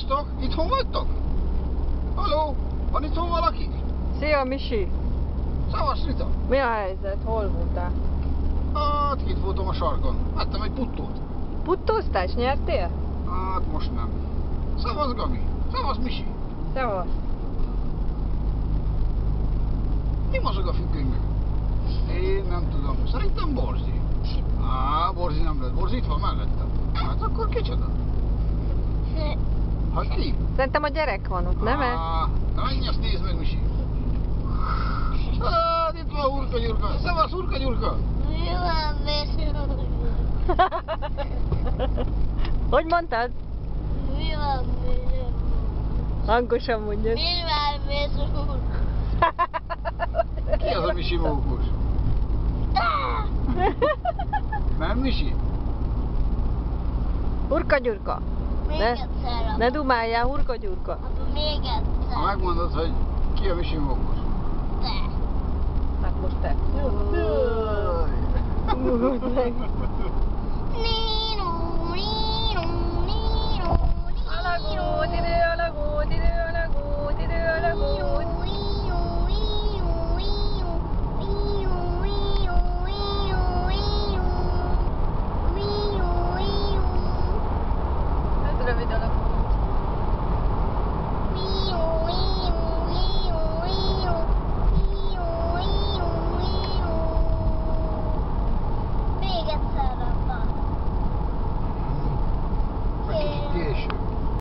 Sziasztok! Itthon vagytok? Halló? Van itthon valaki? Szia, Misi! Szevasz, Rita! Mi a helyzet? Hol voltál? Hát, kint voltam a sarkon. Vettem egy puttót. Puttóztál és nyertél? Hát, most nem. Szevasz, Gabi! Szevasz, Misi! Szevasz! Mi mozog a függönyben? Én nem tudom. Szerintem Borzi. Borzi nem lett. Borzi itt van mellettem. Hát akkor kicsoda? Hát ki? Szerintem a gyerek van ott, nem? Na menj, azt nézd meg, Misi. Hát itt van Urka Gyurka. Szevasz, Urka Gyurka! Mi van, Bészúr? Hogy mondtad? Mi van, Bészúr? Hangosan mondjad. Mi van, Bészúr? Ki az a Misi mókus? Nem, Misi? Hurka Gyurka. Még Ne, egyszer. ne dumáljál, Hurka Gyurka. Akkor még egyszer. Ha megmondod, hogy ki a Misi mókus. Te. Hát most te. Nino, Nino, Nino, Alagút, idő, alagút, idő, alagút, idő, alagút.